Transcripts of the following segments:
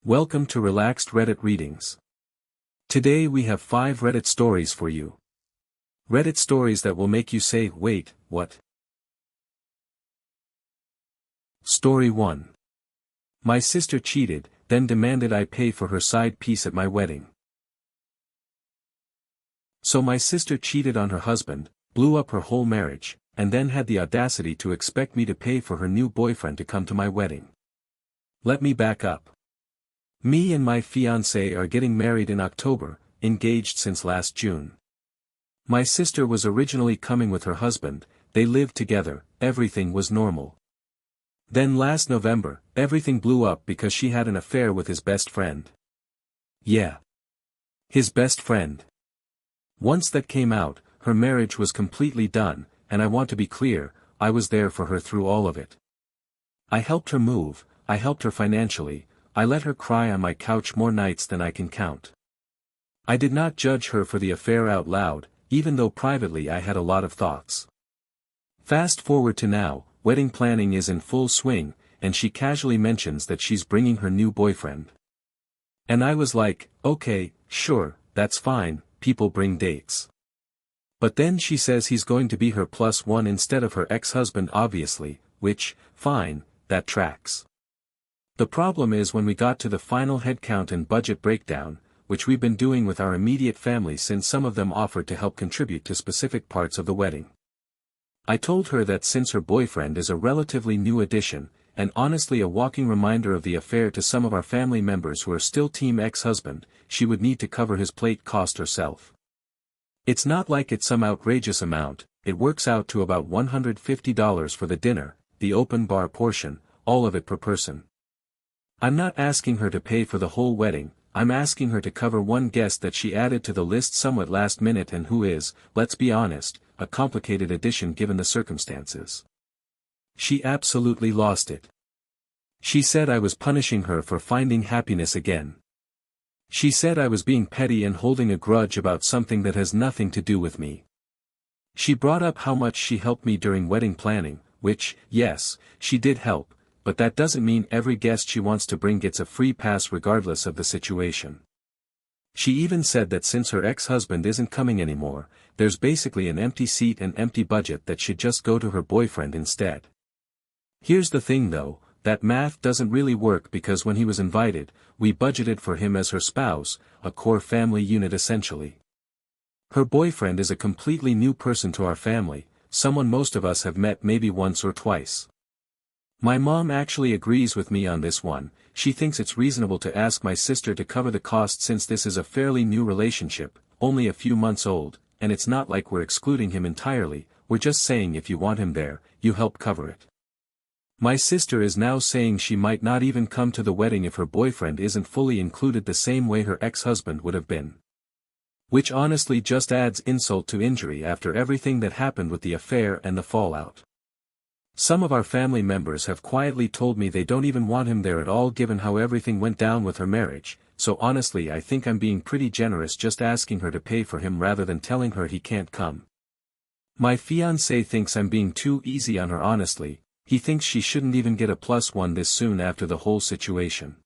Welcome to Relaxed Reddit Readings. Today we have 5 Reddit stories for you. Reddit stories that will make you say, wait, what? Story 1. My sister cheated, then demanded I pay for her side piece at my wedding. So my sister cheated on her husband, blew up her whole marriage, and then had the audacity to expect me to pay for her new boyfriend to come to my wedding. Let me back up. Me and my fiancé are getting married in October, engaged since last June. My sister was originally coming with her husband, they lived together, everything was normal. Then last November, everything blew up because she had an affair with his best friend. Yeah. His best friend. Once that came out, her marriage was completely done, and I want to be clear, I was there for her through all of it. I helped her move, I helped her financially, I let her cry on my couch more nights than I can count. I did not judge her for the affair out loud, even though privately I had a lot of thoughts. Fast forward to now, wedding planning is in full swing, and she casually mentions that she's bringing her new boyfriend. And I was like, okay, sure, that's fine, people bring dates. But then she says he's going to be her +1 instead of her ex-husband obviously, which, fine, that tracks. The problem is when we got to the final headcount and budget breakdown, which we've been doing with our immediate family since some of them offered to help contribute to specific parts of the wedding. I told her that since her boyfriend is a relatively new addition, and honestly a walking reminder of the affair to some of our family members who are still team ex-husband, she would need to cover his plate cost herself. It's not like it's some outrageous amount, it works out to about $150 for the dinner, the open bar portion, all of it per person. I'm not asking her to pay for the whole wedding, I'm asking her to cover one guest that she added to the list somewhat last minute and who is, let's be honest, a complicated addition given the circumstances. She absolutely lost it. She said I was punishing her for finding happiness again. She said I was being petty and holding a grudge about something that has nothing to do with me. She brought up how much she helped me during wedding planning, which, yes, she did help. But that doesn't mean every guest she wants to bring gets a free pass regardless of the situation. She even said that since her ex-husband isn't coming anymore, there's basically an empty seat and empty budget that should just go to her boyfriend instead. Here's the thing though, that math doesn't really work because when he was invited, we budgeted for him as her spouse, a core family unit essentially. Her boyfriend is a completely new person to our family, someone most of us have met maybe once or twice. My mom actually agrees with me on this one, she thinks it's reasonable to ask my sister to cover the cost since this is a fairly new relationship, only a few months old, and it's not like we're excluding him entirely, we're just saying if you want him there, you help cover it. My sister is now saying she might not even come to the wedding if her boyfriend isn't fully included the same way her ex-husband would have been. Which honestly just adds insult to injury after everything that happened with the affair and the fallout. Some of our family members have quietly told me they don't even want him there at all given how everything went down with her marriage, so honestly I think I'm being pretty generous just asking her to pay for him rather than telling her he can't come. My fiancé thinks I'm being too easy on her honestly, he thinks she shouldn't even get a +1 this soon after the whole situation.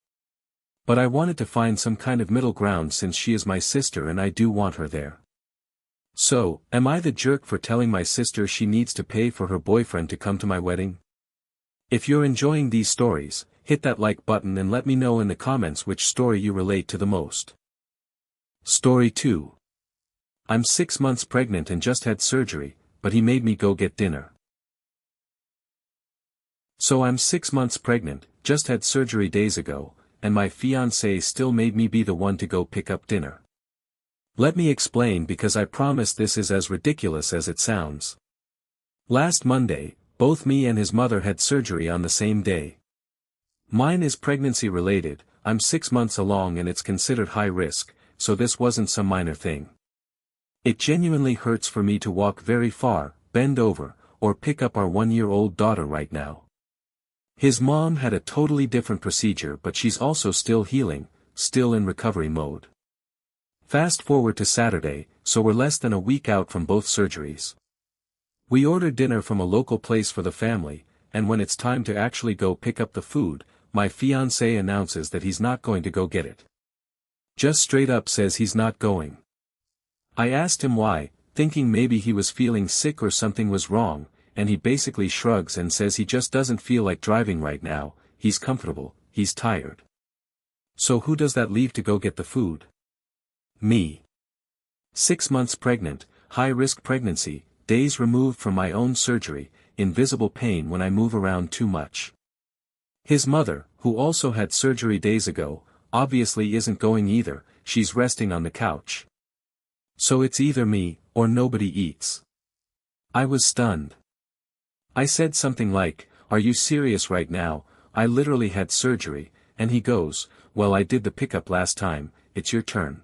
But I wanted to find some kind of middle ground since she is my sister and I do want her there. So, am I the jerk for telling my sister she needs to pay for her boyfriend to come to my wedding? If you're enjoying these stories, hit that like button and let me know in the comments which story you relate to the most. Story 2. I'm 6 months pregnant and just had surgery, but he made me go get dinner. So I'm 6 months pregnant, just had surgery days ago, and my fiancé still made me be the one to go pick up dinner. Let me explain because I promise this is as ridiculous as it sounds. Last Monday, both me and his mother had surgery on the same day. Mine is pregnancy related, I'm 6 months along and it's considered high risk, so this wasn't some minor thing. It genuinely hurts for me to walk very far, bend over, or pick up our 1-year-old daughter right now. His mom had a totally different procedure but she's also still healing, still in recovery mode. Fast forward to Saturday, so we're less than a week out from both surgeries. We ordered dinner from a local place for the family, and when it's time to actually go pick up the food, my fiancé announces that he's not going to go get it. Just straight up says he's not going. I asked him why, thinking maybe he was feeling sick or something was wrong, and he basically shrugs and says he just doesn't feel like driving right now, he's comfortable, he's tired. So who does that leave to go get the food? Me. 6 months pregnant, high-risk pregnancy, days removed from my own surgery, invisible pain when I move around too much. His mother, who also had surgery days ago, obviously isn't going either, she's resting on the couch. So it's either me, or nobody eats. I was stunned. I said something like, "Are you serious right now? I literally had surgery," and he goes, "Well, I did the pickup last time, it's your turn."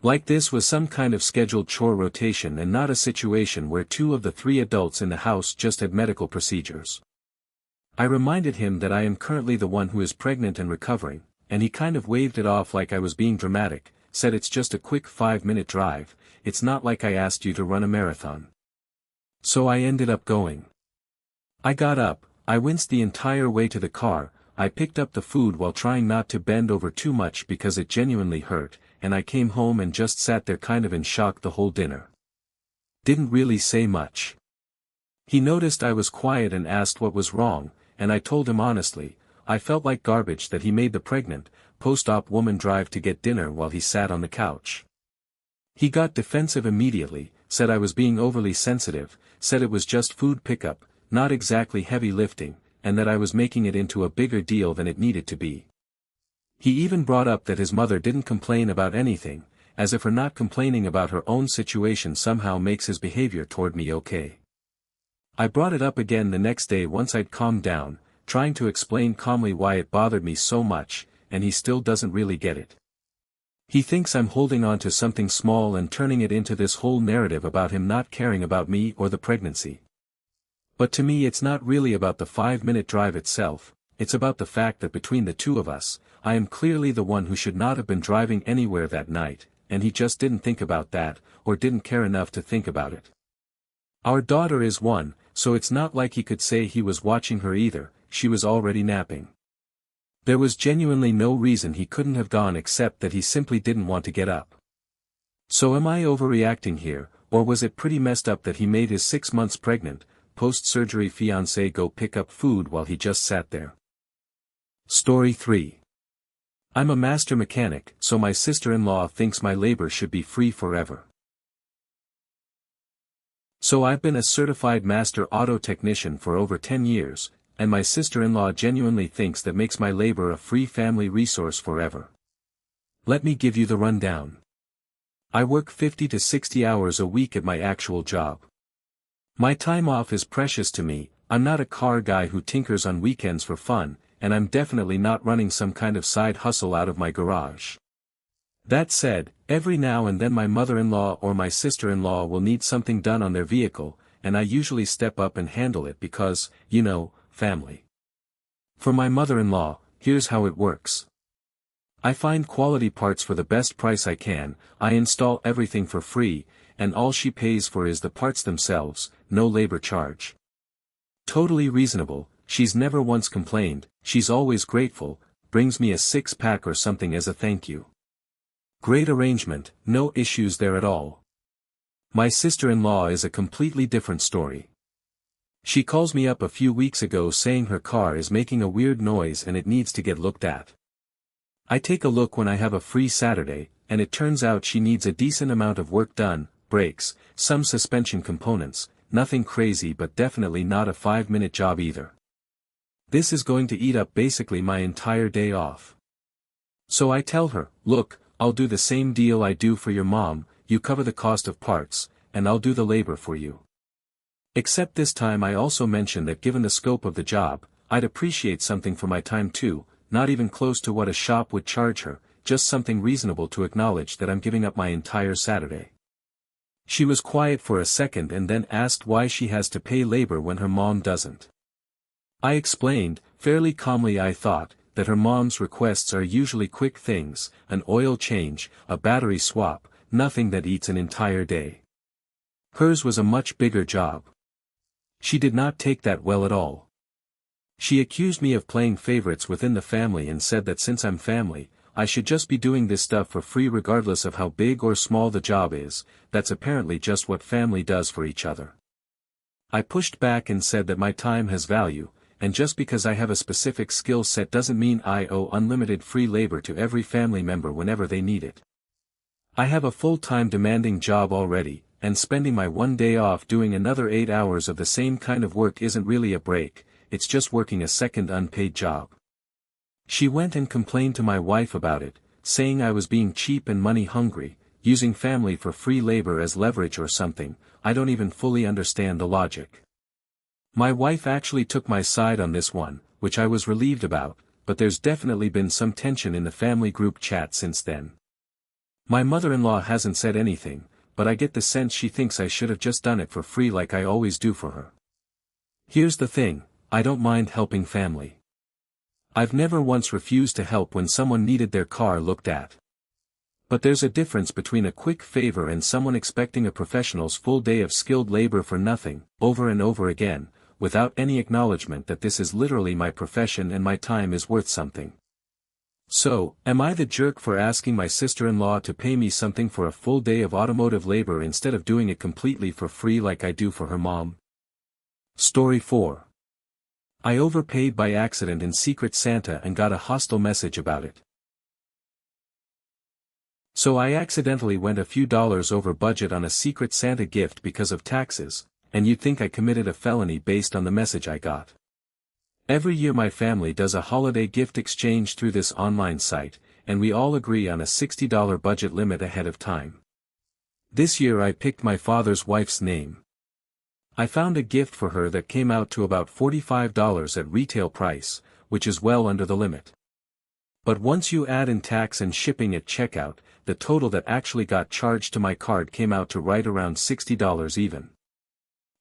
Like this was some kind of scheduled chore rotation and not a situation where 2 of the 3 adults in the house just had medical procedures. I reminded him that I am currently the one who is pregnant and recovering, and he kind of waved it off like I was being dramatic, said it's just a quick 5-minute drive, it's not like I asked you to run a marathon. So I ended up going. I got up, I winced the entire way to the car, I picked up the food while trying not to bend over too much because it genuinely hurt, and I came home and just sat there kind of in shock the whole dinner. Didn't really say much. He noticed I was quiet and asked what was wrong, and I told him honestly, I felt like garbage that he made the pregnant, post-op woman drive to get dinner while he sat on the couch. He got defensive immediately, said I was being overly sensitive, said it was just food pickup, not exactly heavy lifting, and that I was making it into a bigger deal than it needed to be. He even brought up that his mother didn't complain about anything, as if her not complaining about her own situation somehow makes his behavior toward me okay. I brought it up again the next day once I'd calmed down, trying to explain calmly why it bothered me so much, and he still doesn't really get it. He thinks I'm holding on to something small and turning it into this whole narrative about him not caring about me or the pregnancy. But to me it's not really about the 5-minute drive itself, it's about the fact that between the 2 of us, I am clearly the one who should not have been driving anywhere that night, and he just didn't think about that, or didn't care enough to think about it. Our daughter is 1, so it's not like he could say he was watching her either, she was already napping. There was genuinely no reason he couldn't have gone except that he simply didn't want to get up. So am I overreacting here, or was it pretty messed up that he made his 6 months pregnant, post-surgery fiancé go pick up food while he just sat there? Story 3. I'm a master mechanic, so my sister-in-law thinks my labor should be free forever. So I've been a certified master auto technician for over 10 years, and my sister-in-law genuinely thinks that makes my labor a free family resource forever. Let me give you the rundown. I work 50 to 60 hours a week at my actual job. My time off is precious to me, I'm not a car guy who tinkers on weekends for fun, and I'm definitely not running some kind of side hustle out of my garage. That said, every now and then my mother-in-law or my sister-in-law will need something done on their vehicle, and I usually step up and handle it because, you know, family. For my mother-in-law, here's how it works. I find quality parts for the best price I can, I install everything for free, and all she pays for is the parts themselves, no labor charge. Totally reasonable, she's never once complained, she's always grateful, brings me a 6-pack or something as a thank you. Great arrangement, no issues there at all. My sister-in-law is a completely different story. She calls me up a few weeks ago saying her car is making a weird noise and it needs to get looked at. I take a look when I have a free Saturday, and it turns out she needs a decent amount of work done, brakes, some suspension components, nothing crazy but definitely not a 5-minute job either. This is going to eat up basically my entire day off. So I tell her, look, I'll do the same deal I do for your mom, you cover the cost of parts, and I'll do the labor for you. Except this time I also mention that given the scope of the job, I'd appreciate something for my time too, not even close to what a shop would charge her, just something reasonable to acknowledge that I'm giving up my entire Saturday. She was quiet for a second and then asked why she has to pay labor when her mom doesn't. I explained, fairly calmly I thought, that her mom's requests are usually quick things, an oil change, a battery swap, nothing that eats an entire day. Hers was a much bigger job. She did not take that well at all. She accused me of playing favorites within the family and said that since I'm family, I should just be doing this stuff for free regardless of how big or small the job is. That's apparently just what family does for each other. I pushed back and said that my time has value, and just because I have a specific skill set doesn't mean I owe unlimited free labor to every family member whenever they need it. I have a full-time demanding job already, and spending my one day off doing another 8 hours of the same kind of work isn't really a break, it's just working a second unpaid job. She went and complained to my wife about it, saying I was being cheap and money hungry, using family for free labor as leverage or something. I don't even fully understand the logic. My wife actually took my side on this one, which I was relieved about, but there's definitely been some tension in the family group chat since then. My mother-in-law hasn't said anything, but I get the sense she thinks I should have just done it for free like I always do for her. Here's the thing, I don't mind helping family. I've never once refused to help when someone needed their car looked at. But there's a difference between a quick favor and someone expecting a professional's full day of skilled labor for nothing, over and over again, without any acknowledgement that this is literally my profession and my time is worth something. So, am I the jerk for asking my sister-in-law to pay me something for a full day of automotive labor instead of doing it completely for free like I do for her mom? Story 4. I overpaid by accident in Secret Santa and got a hostile message about it. So I accidentally went a few dollars over budget on a Secret Santa gift because of taxes, and you'd think I committed a felony based on the message I got. Every year my family does a holiday gift exchange through this online site, and we all agree on a $60 budget limit ahead of time. This year I picked my father's wife's name. I found a gift for her that came out to about $45 at retail price, which is well under the limit. But once you add in tax and shipping at checkout, the total that actually got charged to my card came out to right around $60 even.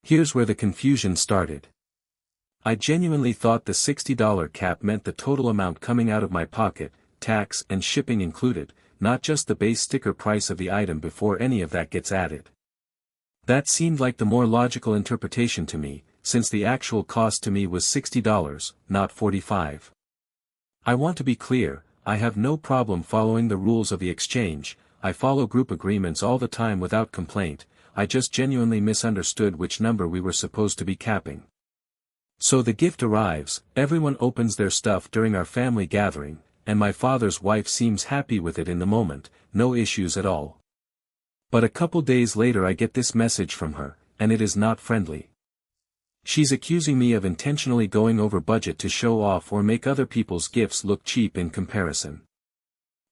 Here's where the confusion started. I genuinely thought the $60 cap meant the total amount coming out of my pocket, tax and shipping included, not just the base sticker price of the item before any of that gets added. That seemed like the more logical interpretation to me, since the actual cost to me was $60, not $45. I want to be clear, I have no problem following the rules of the exchange. I follow group agreements all the time without complaint. I just genuinely misunderstood which number we were supposed to be capping. So the gift arrives, everyone opens their stuff during our family gathering, and my father's wife seems happy with it in the moment, no issues at all. But a couple days later I get this message from her, and it is not friendly. She's accusing me of intentionally going over budget to show off or make other people's gifts look cheap in comparison.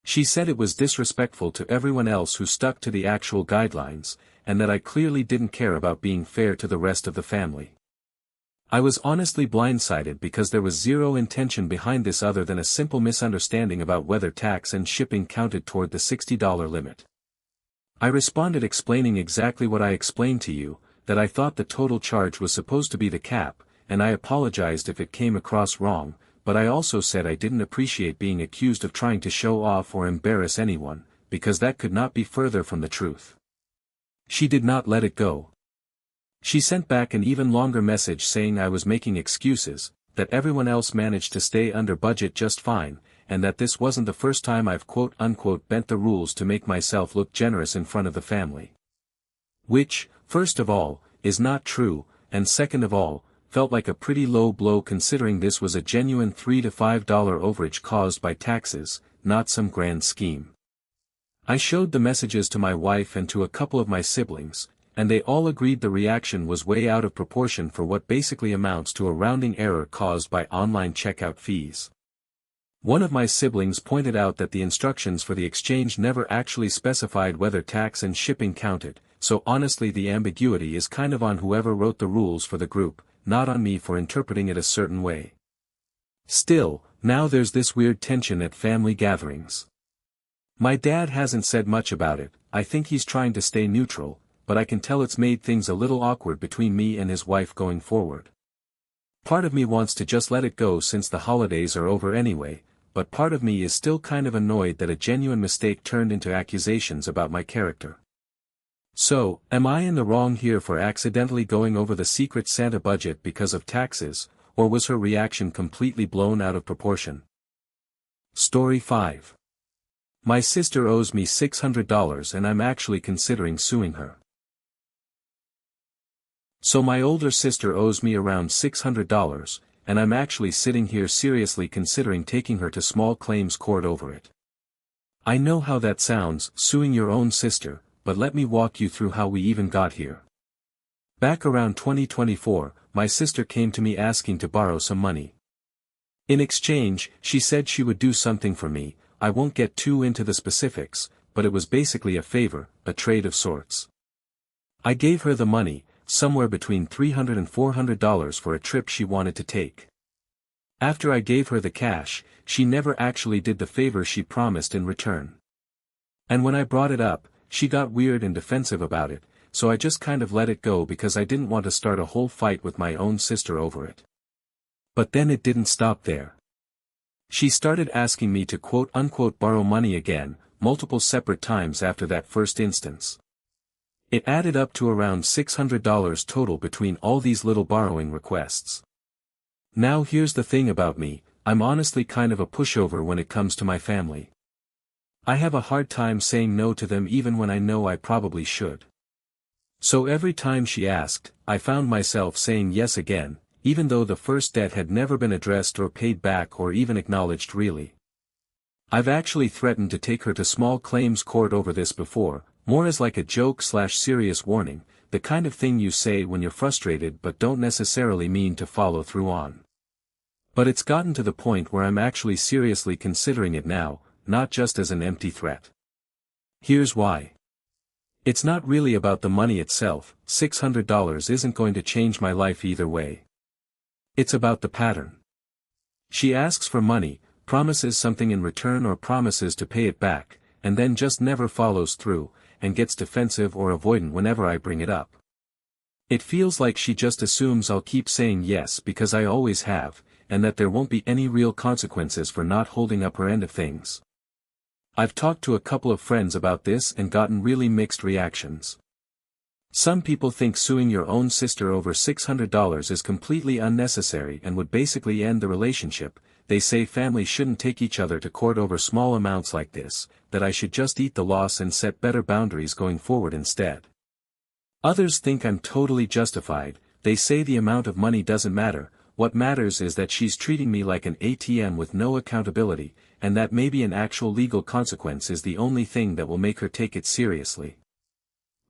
She said it was disrespectful to everyone else who stuck to the actual guidelines, and that I clearly didn't care about being fair to the rest of the family. I was honestly blindsided because there was zero intention behind this other than a simple misunderstanding about whether tax and shipping counted toward the $60 limit. I responded explaining exactly what I explained to you, that I thought the total charge was supposed to be the cap, and I apologized if it came across wrong, but I also said I didn't appreciate being accused of trying to show off or embarrass anyone, because that could not be further from the truth. She did not let it go. She sent back an even longer message saying I was making excuses, that everyone else managed to stay under budget just fine, and that this wasn't the first time I've quote-unquote bent the rules to make myself look generous in front of the family. Which, first of all, is not true, and second of all, felt like a pretty low blow considering this was a genuine $3 to $5 overage caused by taxes, not some grand scheme. I showed the messages to my wife and to a couple of my siblings, and they all agreed the reaction was way out of proportion for what basically amounts to a rounding error caused by online checkout fees. One of my siblings pointed out that the instructions for the exchange never actually specified whether tax and shipping counted, so honestly the ambiguity is kind of on whoever wrote the rules for the group, not on me for interpreting it a certain way. Still, now there's this weird tension at family gatherings. My dad hasn't said much about it, I think he's trying to stay neutral, but I can tell it's made things a little awkward between me and his wife going forward. Part of me wants to just let it go since the holidays are over anyway, but part of me is still kind of annoyed that a genuine mistake turned into accusations about my character. So, am I in the wrong here for accidentally going over the Secret Santa budget because of taxes, or was her reaction completely blown out of proportion? Story 5. My sister owes me $600 and I'm actually considering suing her. So my older sister owes me around $600, and I'm actually sitting here seriously considering taking her to small claims court over it. I know how that sounds, suing your own sister, but let me walk you through how we even got here. Back around 2024, my sister came to me asking to borrow some money. In exchange, she said she would do something for me. I won't get too into the specifics, but it was basically a favor, a trade of sorts. I gave her the money, somewhere between $300 and $400 for a trip she wanted to take. After I gave her the cash, she never actually did the favor she promised in return. And when I brought it up, she got weird and defensive about it, so I just kind of let it go because I didn't want to start a whole fight with my own sister over it. But then it didn't stop there. She started asking me to quote-unquote borrow money again, multiple separate times after that first instance. It added up to around $600 total between all these little borrowing requests. Now here's the thing about me, I'm honestly kind of a pushover when it comes to my family. I have a hard time saying no to them even when I know I probably should. So every time she asked, I found myself saying yes again, even though the first debt had never been addressed or paid back or even acknowledged really. I've actually threatened to take her to small claims court over this before, more as like a joke/serious warning, the kind of thing you say when you're frustrated but don't necessarily mean to follow through on. But it's gotten to the point where I'm actually seriously considering it now, not just as an empty threat. Here's why. It's not really about the money itself, $600 isn't going to change my life either way. It's about the pattern. She asks for money, promises something in return or promises to pay it back, and then just never follows through, and gets defensive or avoidant whenever I bring it up. It feels like she just assumes I'll keep saying yes because I always have, and that there won't be any real consequences for not holding up her end of things. I've talked to a couple of friends about this and gotten really mixed reactions. Some people think suing your own sister over $600 is completely unnecessary and would basically end the relationship. They say families shouldn't take each other to court over small amounts like this, that I should just eat the loss and set better boundaries going forward instead. Others think I'm totally justified. They say the amount of money doesn't matter, what matters is that she's treating me like an ATM with no accountability, and that maybe an actual legal consequence is the only thing that will make her take it seriously.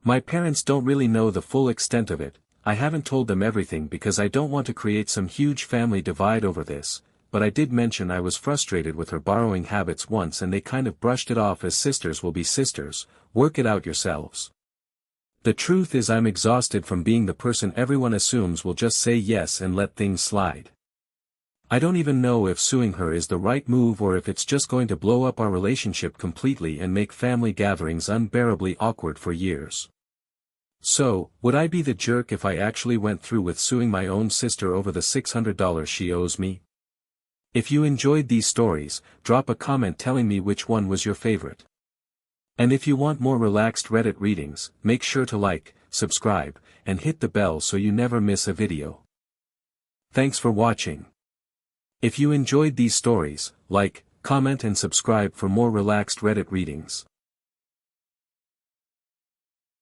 My parents don't really know the full extent of it. I haven't told them everything because I don't want to create some huge family divide over this, but I did mention I was frustrated with her borrowing habits once and they kind of brushed it off as sisters will be sisters, work it out yourselves. The truth is I'm exhausted from being the person everyone assumes will just say yes and let things slide. I don't even know if suing her is the right move or if it's just going to blow up our relationship completely and make family gatherings unbearably awkward for years. So, would I be the jerk if I actually went through with suing my own sister over the $600 she owes me? If you enjoyed these stories, drop a comment telling me which one was your favorite. And if you want more relaxed Reddit readings, make sure to like, subscribe, and hit the bell so you never miss a video. Thanks for watching. If you enjoyed these stories, like, comment and subscribe for more relaxed Reddit readings.